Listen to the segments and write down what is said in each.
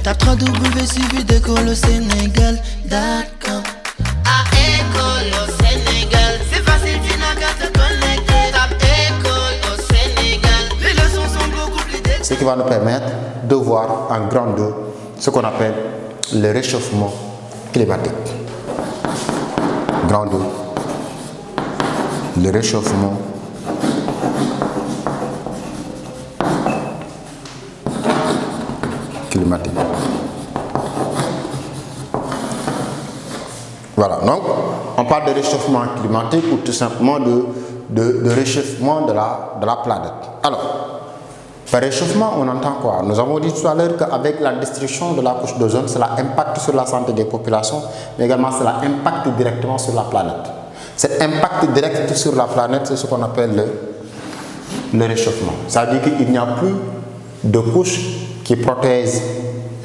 Tape 3W suivi d'école au Sénégal.com. À école au Sénégal, c'est facile, tu n'as qu'à te connecter. Tape école au Sénégal, les leçons sont beaucoup plus détaillées. Ce qui va nous permettre de voir en grande ce qu'on appelle le réchauffement climatique. Grand 2. Le réchauffement climatique. Voilà, donc on parle de réchauffement climatique ou tout simplement de réchauffement de la planète. Alors, par réchauffement, on entend quoi? Nous avons dit tout à l'heure qu'avec la destruction de la couche d'ozone, cela impacte sur la santé des populations, mais également cela impacte directement sur la planète. Cet impact direct sur la planète, c'est ce qu'on appelle le réchauffement. Ça veut dire qu'il n'y a plus de couche qui protège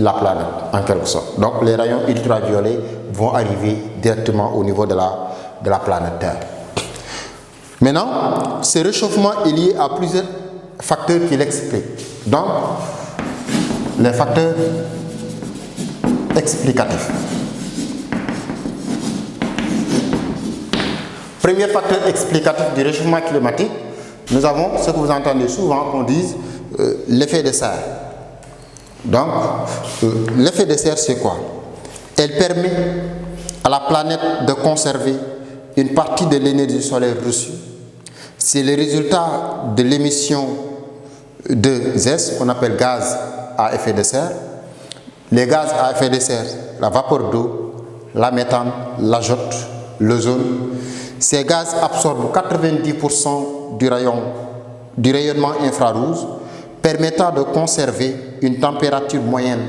la planète, en quelque sorte. Donc les rayons ultraviolets vont arriver directement au niveau de la planète Terre. Maintenant, ce réchauffement est lié à plusieurs facteurs qui l'expliquent. Donc, les facteurs explicatifs. Premier facteur explicatif du réchauffement climatique, nous avons ce que vous entendez souvent qu'on dise l'effet de serre. Donc, l'effet de serre, c'est quoi? Elle permet à la planète de conserver une partie de l'énergie solaire reçue. C'est le résultat de l'émission de gaz, qu'on appelle gaz à effet de serre. Les gaz à effet de serre, la vapeur d'eau, la méthane, l'azote, l'ozone. Ces gaz absorbent 90% du rayonnement infrarouge, permettant de conserver une température moyenne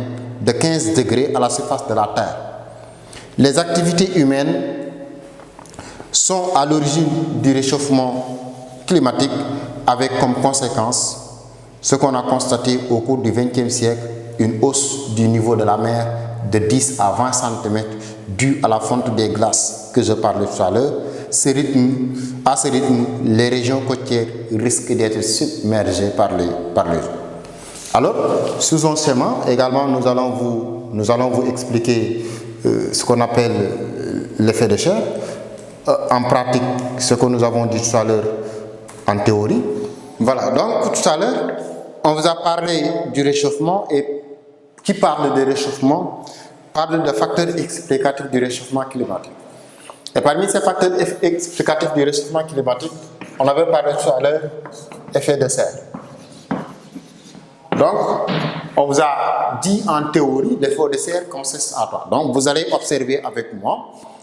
de 15 degrés à la surface de la Terre. Les activités humaines sont à l'origine du réchauffement climatique avec comme conséquence ce qu'on a constaté au cours du XXe siècle, une hausse du niveau de la mer de 10 à 20 cm due à la fonte des glaces que je parlais tout à l'heure. À ce rythme, les régions côtières risquent d'être submergées par les eaux. Alors, sous un schéma, également, nous allons vous expliquer ce qu'on appelle l'effet de serre. En pratique, ce que nous avons dit tout à l'heure en théorie. Voilà, donc tout à l'heure, on vous a parlé du réchauffement et qui parle de réchauffement parle de facteurs explicatifs du réchauffement climatique. Et parmi ces facteurs explicatifs du réchauffement climatique, on avait parlé tout à l'heure effet de serre. Donc, on vous a dit en théorie l'effet de serre consiste à quoi? Donc, vous allez observer avec moi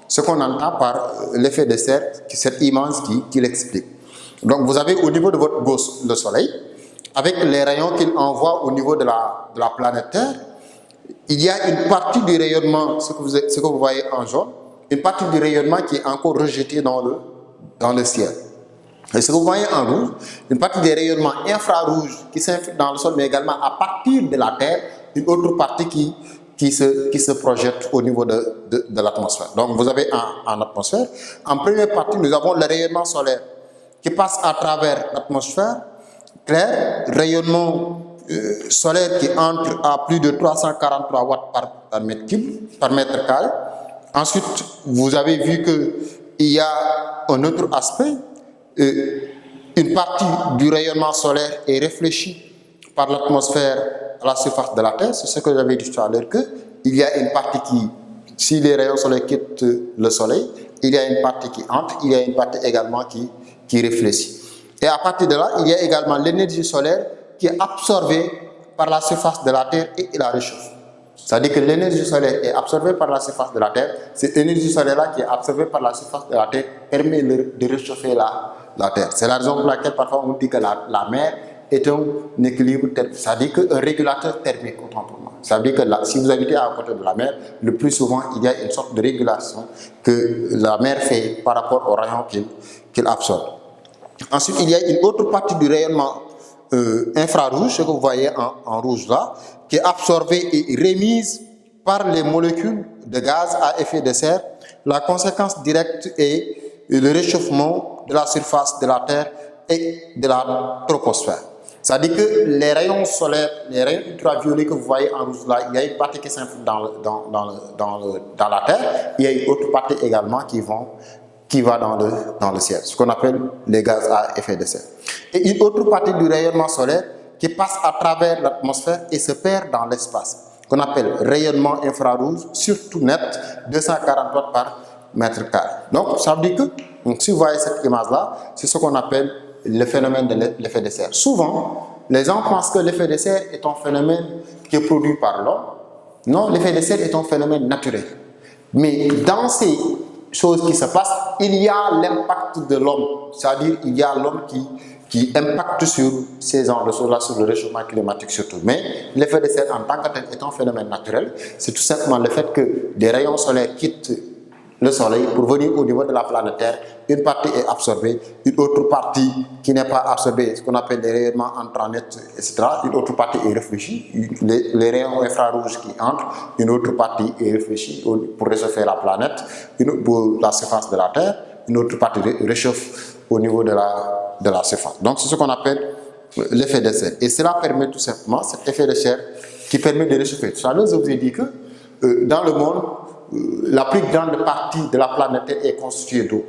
ce qu'on entend par l'effet de serre, cette image qui l'explique. Donc, vous avez au niveau de votre gauche le Soleil, avec les rayons qu'il envoie au niveau de la planète Terre. Il y a une partie du rayonnement, ce que vous voyez en jaune, une partie du rayonnement qui est encore rejetée dans le ciel. Et ce que vous voyez en rouge, une partie des rayonnements infrarouges qui s'infiltrent dans le sol, mais également à partir de la Terre, une autre partie qui se projette au niveau de l'atmosphère. Donc vous avez en atmosphère, en première partie, nous avons le rayonnement solaire qui passe à travers l'atmosphère claire, rayonnement solaire qui entre à plus de 343 watts par mètre carré. Ensuite, vous avez vu qu'il y a un autre aspect. Une partie du rayonnement solaire est réfléchie par l'atmosphère à la surface de la Terre. C'est ce que j'avais dit tout à l'heure, qu'il y a une partie qui, si les rayons solaires quittent le Soleil, il y a une partie qui entre, il y a une partie également qui réfléchit. Et à partir de là, il y a également l'énergie solaire qui est absorbée par la surface de la Terre et la réchauffe. C'est-à-dire que l'énergie solaire est absorbée par la surface de la Terre. Cette énergie solaire-là qui est absorbée par la surface de la Terre permet de réchauffer la Terre. C'est la raison pour laquelle parfois on dit que la mer est un équilibre thermique. C'est-à-dire qu'un régulateur thermique, autant pour moi. C'est-à-dire que si vous habitez à côté de la mer, le plus souvent il y a une sorte de régulation que la mer fait par rapport aux rayons qu'il absorbe. Ensuite, il y a une autre partie du rayonnement infrarouge, ce que vous voyez en rouge là, qui est absorbée et remise par les molécules de gaz à effet de serre. La conséquence directe est le réchauffement de la surface de la Terre et de la troposphère. C'est-à-dire que les rayons solaires, les rayons ultraviolets que vous voyez en rouge là, il y a une partie qui s'infiltre dans la Terre, il y a une autre partie également qui va dans le ciel, ce qu'on appelle les gaz à effet de serre. Et une autre partie du rayonnement solaire qui passe à travers l'atmosphère et se perd dans l'espace, qu'on appelle rayonnement infrarouge, surtout net, 240 watts par mètre carré. Donc, ça veut dire que, si vous voyez cette image-là, c'est ce qu'on appelle le phénomène de l'effet de serre. Souvent, les gens pensent que l'effet de serre est un phénomène qui est produit par l'homme. Non, l'effet de serre est un phénomène naturel. Mais dans ces choses qui se passent, il y a l'impact de l'homme. C'est-à-dire, il y a l'homme qui impacte sur ces enjeux-là, sur le réchauffement climatique surtout. Mais l'effet de serre en tant que tel est un phénomène naturel. C'est tout simplement le fait que des rayons solaires quittent le soleil pour venir au niveau de la planète Terre. Une partie est absorbée, une autre partie qui n'est pas absorbée, ce qu'on appelle les rayonnements intranets, etc. Une autre partie est réfléchie, les rayons infrarouges qui entrent, une autre partie est réfléchie pour réchauffer la planète, pour la surface de la Terre, une autre partie réchauffe au niveau de la surface. Donc c'est ce qu'on appelle l'effet de serre. Et cela permet tout simplement, cet effet de serre qui permet de réchauffer. Tout à l'heure, je vous ai dit que dans le monde, la plus grande partie de la planète est constituée d'eau.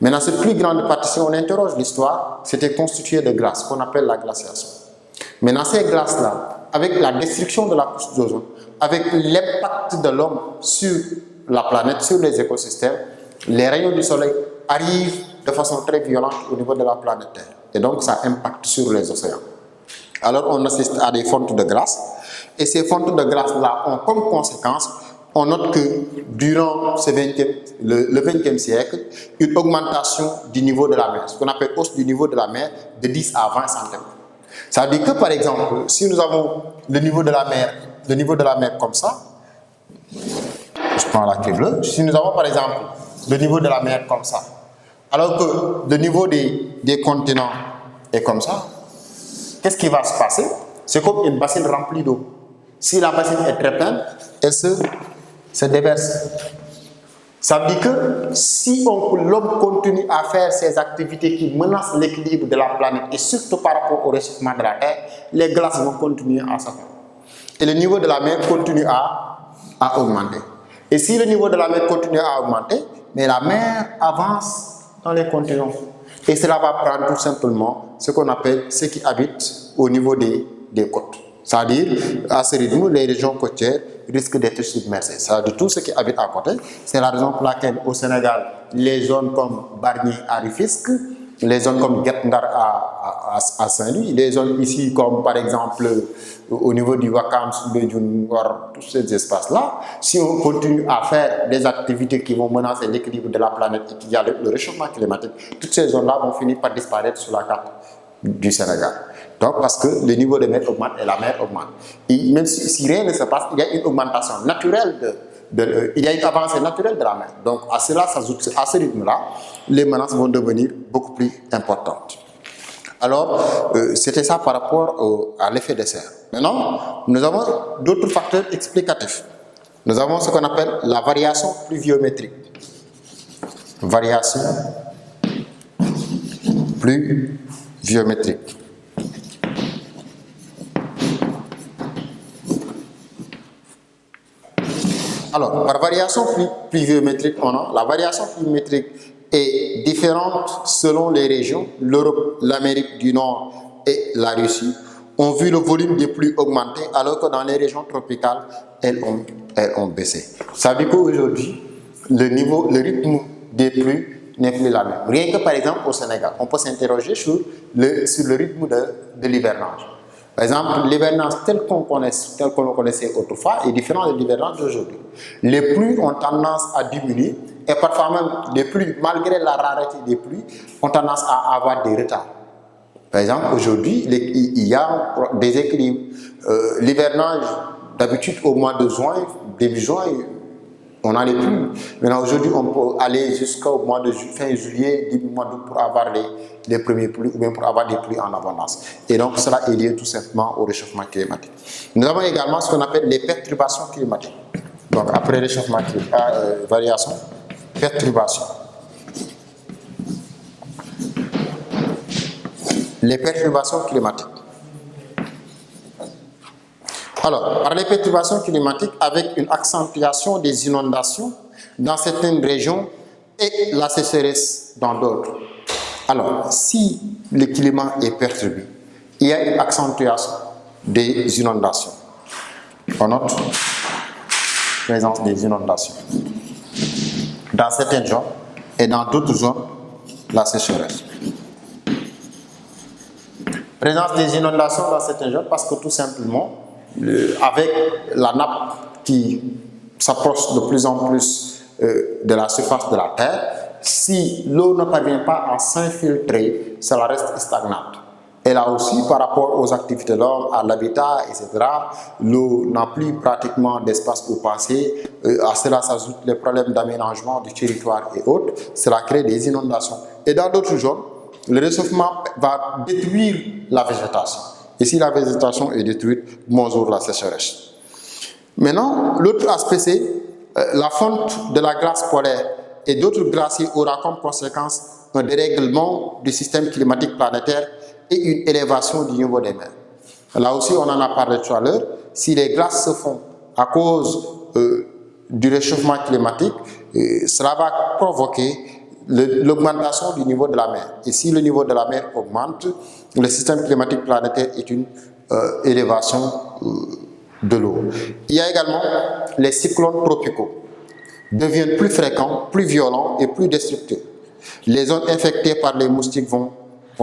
Maintenant, cette plus grande partie, si on interroge l'histoire, c'était constitué de glace, qu'on appelle la glaciation. Maintenant, ces glaces-là, avec la destruction de la couche d'ozone, avec l'impact de l'homme sur la planète, sur les écosystèmes, les rayons du soleil arrivent de façon très violente au niveau de la planète Terre. Et donc, ça impacte sur les océans. Alors, on assiste à des fontes de glace. Et ces fontes de glace-là ont comme conséquence, on note que durant le 20e siècle, une augmentation du niveau de la mer, ce qu'on appelle hausse du niveau de la mer de 10 à 20 cm. Ça veut dire que, par exemple, si nous avons le niveau de la mer comme ça, je prends la clé bleue, si nous avons par exemple le niveau de la mer comme ça, alors que le niveau des continents est comme ça, qu'est-ce qui va se passer? C'est comme une bassine remplie d'eau. Si la bassine est très pleine, elle se déverse. Ça veut dire que si l'homme continue à faire ces activités qui menacent l'équilibre de la planète et surtout par rapport au réchauffement de la Terre, les glaces vont continuer à s'affronter. Et le niveau de la mer continue à augmenter. Et si le niveau de la mer continue à augmenter, mais la mer avance dans les continents. Et cela va prendre tout simplement ce qu'on appelle ceux qui habitent au niveau des côtes. C'est-à-dire, à ce rythme, les régions côtières risquent d'être submergées. C'est-à-dire, tout ce qui habite à côté, c'est la raison pour laquelle au Sénégal, les zones comme Bargny à Rufisque, les zones comme Guet Ndar à Saint-Louis, les zones ici comme par exemple au niveau du Ouakam, Soumbédioune, tous ces espaces-là, si on continue à faire des activités qui vont menacer l'équilibre de la planète et qu'il y a le réchauffement climatique, toutes ces zones-là vont finir par disparaître sur la carte du Sénégal. Donc, parce que le niveau de mer augmente et la mer augmente. Et même si rien ne se passe, il y a une augmentation naturelle il y a une avancée naturelle de la mer. Donc, à cela s'ajoute, à ce rythme-là, les menaces vont devenir beaucoup plus importantes. Alors, c'était ça par rapport à l'effet de serre. Maintenant, nous avons d'autres facteurs explicatifs. Nous avons ce qu'on appelle la variation pluviométrique. Variation pluviométrique. Alors, par variation pluviométrique, la variation pluviométrique est différente selon les régions. L'Europe, l'Amérique du Nord et la Russie ont vu le volume des pluies augmenter, alors que dans les régions tropicales, elles ont baissé. Ça veut dire qu'aujourd'hui, le rythme des pluies n'est plus la même. Rien que par exemple au Sénégal, on peut s'interroger sur le rythme de l'hivernage. Par exemple, l'hivernage tel qu'on le connaissait autrefois est différent de l'hivernage d'aujourd'hui. Les pluies ont tendance à diminuer et parfois même les pluies, malgré la rareté des pluies, ont tendance à avoir des retards. Par exemple, aujourd'hui, il y a des équilibres. L'hivernage, d'habitude au mois de juin, début juin, on a les pluies. Maintenant, aujourd'hui, on peut aller jusqu'au mois de fin juillet, début mois d'août pour avoir les premiers pluies ou bien pour avoir des pluies en abondance. Et donc, cela est lié tout simplement au réchauffement climatique. Nous avons également ce qu'on appelle les perturbations climatiques. Donc, après réchauffement climatique, variation, perturbation. Les perturbations climatiques. Alors, par les perturbations climatiques, avec une accentuation des inondations dans certaines régions et la sécheresse dans d'autres. Alors, si le climat est perturbé, il y a une accentuation des inondations. On note présence des inondations. Dans certaines zones et dans d'autres zones, la sécheresse. Présence des inondations dans certaines zones parce que tout simplement, avec la nappe qui s'approche de plus en plus de la surface de la Terre, si l'eau ne parvient pas à s'infiltrer, cela reste stagnante. Et là aussi, par rapport aux activités de l'homme, à l'habitat, etc., l'eau n'a plus pratiquement d'espace où passer. À cela s'ajoutent les problèmes d'aménagement du territoire et autres. Cela crée des inondations. Et dans d'autres zones, le réchauffement va détruire la végétation. Et si la végétation est détruite, bonjour la sécheresse. Maintenant, l'autre aspect, c'est la fonte de la glace polaire et d'autres glaciers aura comme conséquence un dérèglement du système climatique planétaire et une élévation du niveau des mers. Là aussi, on en a parlé tout à l'heure. Si les glaces se font à cause du réchauffement climatique, cela va provoquer l'augmentation du niveau de la mer. Et si le niveau de la mer augmente, le système climatique planétaire est une élévation de l'eau. Il y a également les cyclones tropicaux deviennent plus fréquents, plus violents et plus destructeurs. Les zones infectées par les moustiques vont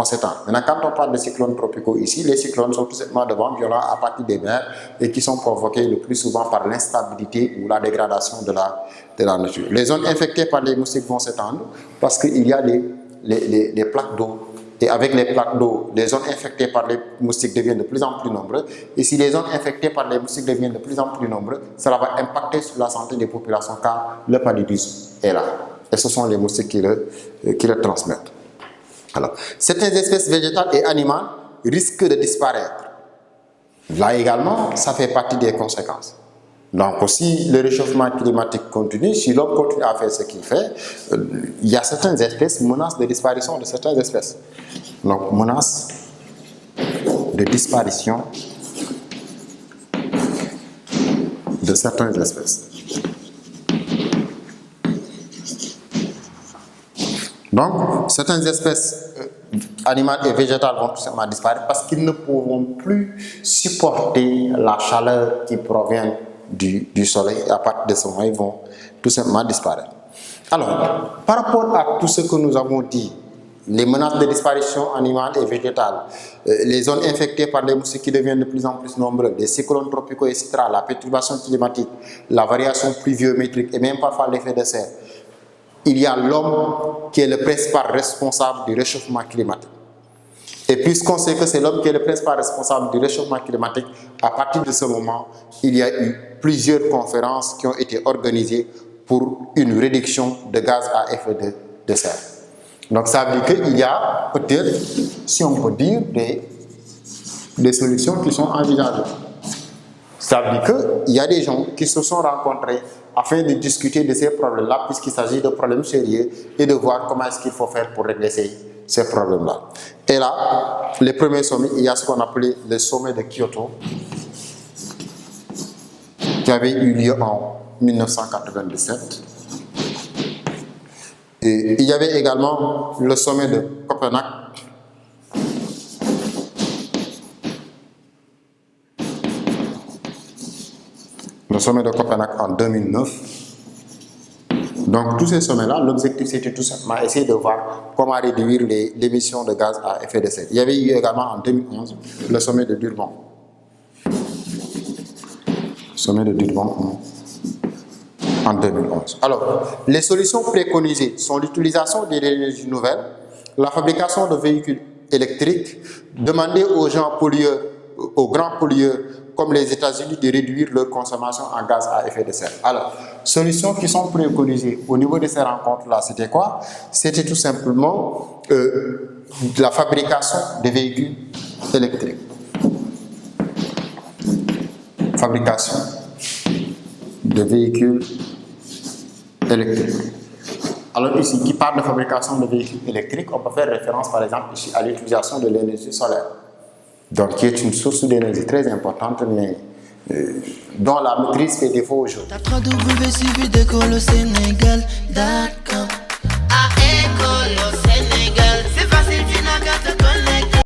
s'étendre. Maintenant, quand on parle de cyclones tropicaux ici, les cyclones sont tout simplement de vents violents à partir des mers et qui sont provoqués le plus souvent par l'instabilité ou la dégradation de la nature. Les zones infectées par les moustiques vont s'étendre parce qu'il y a les plaques d'eau. Et avec les plaques d'eau, les zones infectées par les moustiques deviennent de plus en plus nombreuses. Et si les zones infectées par les moustiques deviennent de plus en plus nombreuses, cela va impacter sur la santé des populations car le paludisme est là. Et ce sont les moustiques qui le transmettent. Alors, certaines espèces végétales et animales risquent de disparaître. Là également, ça fait partie des conséquences. Donc, si le réchauffement climatique continue, si l'homme continue à faire ce qu'il fait, il y a certaines espèces menacent de disparition de certaines espèces. Donc, menace de disparition de certaines espèces. Donc, certaines espèces animales et végétales vont tout simplement disparaître parce qu'ils ne pourront plus supporter la chaleur qui provient du soleil. Et à partir de ce moment, ils vont tout simplement disparaître. Alors, par rapport à tout ce que nous avons dit, les menaces de disparition animale et végétale, les zones infectées par les moustiques qui deviennent de plus en plus nombreuses, les cyclones tropicaux, etc., la perturbation climatique, la variation pluviométrique et même parfois l'effet de serre, il y a l'homme qui est le principal responsable du réchauffement climatique. Et puisqu'on sait que c'est l'homme qui est le principal responsable du réchauffement climatique, à partir de ce moment, il y a eu plusieurs conférences qui ont été organisées pour une réduction de gaz à effet de serre. Donc ça veut dire qu'il y a peut-être, si on peut dire, des solutions qui sont envisagées. Ça veut dire qu'il y a des gens qui se sont rencontrés afin de discuter de ces problèmes-là, puisqu'il s'agit de problèmes sérieux, et de voir comment est-ce qu'il faut faire pour régler ces problèmes-là. Et là, les premiers sommets, il y a ce qu'on appelait le sommet de Kyoto, qui avait eu lieu en 1997. Et il y avait également le sommet de Copenhague, en 2009. Donc tous ces sommets-là, l'objectif c'était tout simplement essayer de voir comment réduire l'émission de gaz à effet de serre. Il y avait eu également en 2011 le sommet de Durban. En 2011. Alors, les solutions préconisées sont l'utilisation des énergies nouvelles, la fabrication de véhicules électriques, demander aux grands pollueurs comme les États-Unis de réduire leur consommation en gaz à effet de serre. Alors, solutions qui sont préconisées au niveau de ces rencontres-là, c'était quoi? C'était tout simplement la fabrication de véhicules électriques. Fabrication de véhicules électriques. Alors ici, qui parle de fabrication de véhicules électriques, on peut faire référence par exemple ici à l'utilisation de l'énergie solaire. Donc qui est une source d'énergie très importante, mais dont la maîtrise fait défaut aujourd'hui. Tape www.suividecolosénégal.com